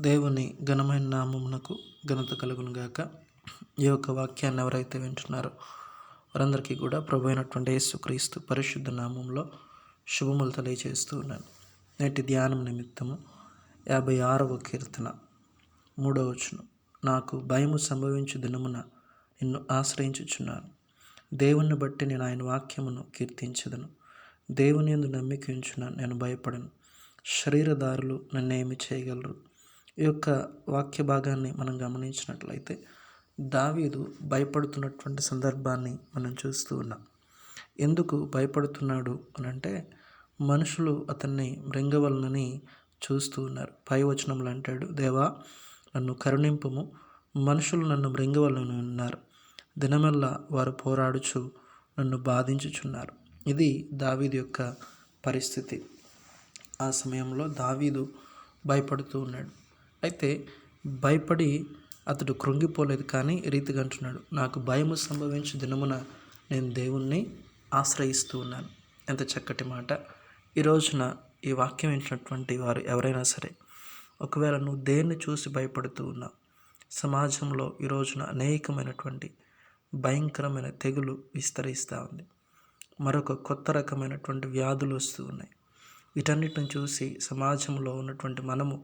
దేవుని ఘనమైన నామమునకు ఘనత కలుగును గాక. ఈ యొక్క వాక్యాన్ని ఎవరైతే వింటున్నారో వారందరికీ కూడా ప్రభు అయినటువంటి యేసుక్రీస్తు పరిశుద్ధ నామంలో శుభములు తెలియజేస్తూ ఉన్నాను. నేటి ధ్యానం నిమిత్తము 56వ కీర్తన 3వ వచనం. నాకు భయము సంభవించు దినమున నిన్ను ఆశ్రయించుచున్నాను. దేవుణ్ణి బట్టి నేను ఆయన వాక్యమును కీర్తించదను. దేవుని యందు నమ్మిక ఉంచున్నాను, నేను భయపడను. శరీరదారులు నన్నేమి చేయగలరు? ఈ యొక్క వాక్య భాగాన్ని మనం గమనించినట్లయితే దావీదు భయపడుతున్నటువంటి సందర్భాన్ని మనం చూస్తూ ఉన్నాం. ఎందుకు భయపడుతున్నాడు అని అంటే, మనుషులు అతన్ని మృంగవలనని చూస్తూ ఉన్నారు. పై వచనంలో అంటాడు, దేవా నన్ను కరుణింపుము, మనుషులు నన్ను మృంగవలనని ఉన్నారు. దినమెల్లా వారు పోరాడుచు నన్ను బాధించుచున్నారు. ఇది దావీదు యొక్క పరిస్థితి. ఆ సమయంలో దావీదు భయపడుతూ ఉన్నాడు. అయితే భయపడి అతడు కృంగిపోలేదు, కానీ రీతిగా అంటున్నాడు, నాకు భయము సంభవించు దినమున నేను దేవుణ్ణి ఆశ్రయిస్తూ ఉన్నాను. ఎంత చక్కటి మాట. ఈ రోజున ఈ వాక్యం వింటున్నటువంటి వారు ఎవరైనా సరే, ఒకవేళ నువ్వు దేన్ని చూసి భయపడుతూ ఉన్నావు, సమాజంలో ఈ రోజున అనేకమైనటువంటి భయంకరమైన తెగులు విస్తరిస్తూ ఉంది. మరొక కొత్త రకమైనటువంటి వ్యాధులు వస్తూ ఉన్నాయి. వీటన్నిటిని చూసి సమాజంలో ఉన్నటువంటి మనము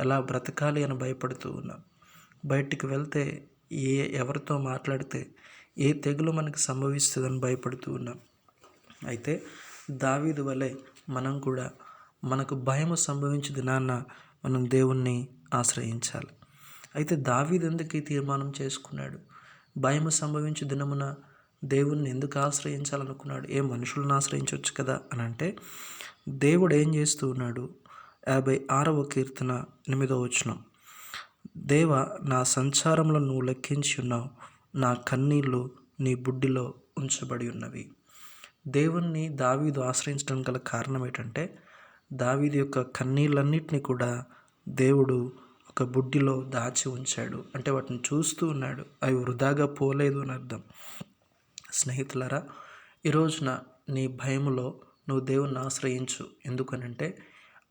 ఎలా బ్రతకాలి అని భయపడుతూ ఉన్నాం. బయటికి వెళ్తే ఎవరితో మాట్లాడితే ఏ తెగులు మనకు సంభవిస్తుందని భయపడుతూ ఉన్నాం. అయితే దావీదు వలె మనం కూడా మనకు భయము సంభవించే దినాన్న మనం దేవుణ్ణి ఆశ్రయించాలి. అయితే దావీదు ఎందుకు ఈ తీర్మానం చేసుకున్నాడు? భయము సంభవించే దినమున దేవుణ్ణి ఎందుకు ఆశ్రయించాలనుకున్నాడు? ఏ మనుషులను ఆశ్రయించవచ్చు కదా అని అంటే, దేవుడు ఏం చేస్తూ ఉన్నాడు? 56వ కీర్తన 8వ వచనం. దేవ, నా సంచారంలో నువ్వు లెక్కించి ఉన్నావు, నా కన్నీళ్ళు నీ బుడ్డిలో ఉంచబడి ఉన్నవి. దేవుణ్ణి దావీదు ఆశ్రయించడం గల కారణం ఏంటంటే, దావీదు యొక్క కన్నీళ్ళన్నిటినీ కూడా దేవుడు ఒక బుడ్డిలో దాచి ఉంచాడు. అంటే వాటిని చూస్తూ ఉన్నాడు, అవి వృధాగా పోలేదు అని అర్థం. స్నేహితులారా, ఈ రోజున నీ భయములో నువ్వు దేవుణ్ణి ఆశ్రయించు. ఎందుకనంటే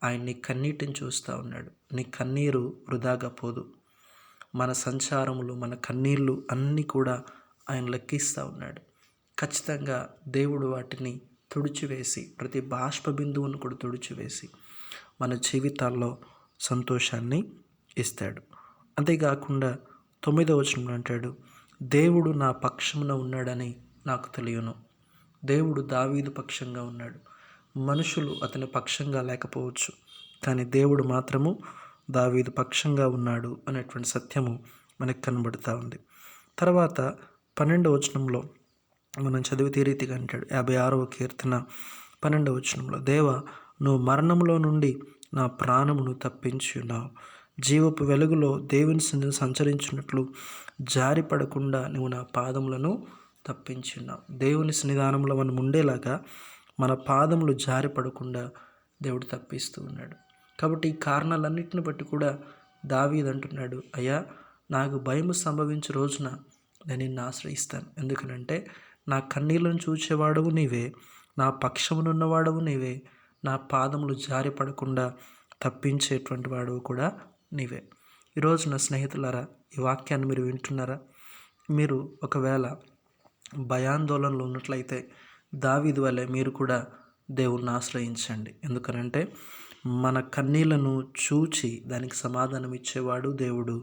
ఆయన నీ కన్నీటిని చూస్తూ ఉన్నాడు. నీ కన్నీరు వృధాగా పోదు. మన సంచారములు, మన కన్నీళ్ళు అన్నీ కూడా ఆయన లెక్కిస్తూ ఉన్నాడు. ఖచ్చితంగా దేవుడు వాటిని తుడిచివేసి, ప్రతి బాష్ప బిందువును కూడా తుడిచివేసి మన జీవితాల్లో సంతోషాన్ని ఇస్తాడు. అంతేకాకుండా 9వ వచనంలో అంటాడు, దేవుడు నా పక్షమున ఉన్నాడని నాకు తెలియను. దేవుడు దావీదు పక్షంగా ఉన్నాడు. మనుషులు అతని పక్షంగా లేకపోవచ్చు, కానీ దేవుడు మాత్రము దావీదు పక్షంగా ఉన్నాడు అనేటువంటి సత్యము మనకు కనబడుతూ ఉంది. తర్వాత 12వ వచనంలో మనం చదివితే రీతిగా అంటాడు, 56వ కీర్తన 12వ వచనంలో, దేవ, నువ్వు మరణంలో నుండి నా ప్రాణమును తప్పించి ఉన్నావు. జీవపు వెలుగులో దేవుని సన్నిధిని సంచరించినట్లు జారిపడకుండా నువ్వు నా పాదములను తప్పించి ఉన్నావు. దేవుని సన్నిధానంలో మనం ఉండేలాగా మన పాదములు జారిపడకుండా దేవుడు తప్పిస్తూ ఉన్నాడు. కాబట్టి ఈ కారణాలన్నింటిని బట్టి కూడా దావీదు అంటున్నాడు, అయ్యా, నాకు భయము సంభవించే రోజున నేను నిన్ను ఆశ్రయిస్తాను. ఎందుకనంటే నా కన్నీళ్లను చూచేవాడవు నీవే, నా పక్షమునున్నవాడవు నీవే, నా పాదములు జారిపడకుండా తప్పించేటువంటి వాడవు కూడా నీవే. ఈరోజున స్నేహితులారా, ఈ వాక్యాన్ని మీరు వింటున్నారా? మీరు ఒకవేళ భయాందోళనలో ఉన్నట్లయితే దావీదు వలె మీరు కూడా దేవుణ్ణి ఆశ్రయించండి. ఎందుకనంటే మన కన్నీళ్లను చూచి దానికి సమాధానం ఇచ్చేవాడు దేవుడు,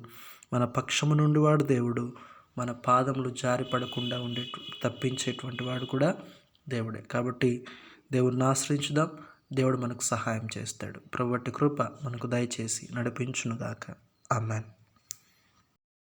మన పక్షము నుండి వాడు దేవుడు, మన పాదములు జారిపడకుండా తప్పించేటువంటి వాడు కూడా దేవుడే. కాబట్టి దేవుణ్ణి ఆశ్రయించుదాం. దేవుడు మనకు సహాయం చేస్తాడు. ప్రభువటి కృప మనకు దయచేసి నడిపించునుగాక. ఆమేన్.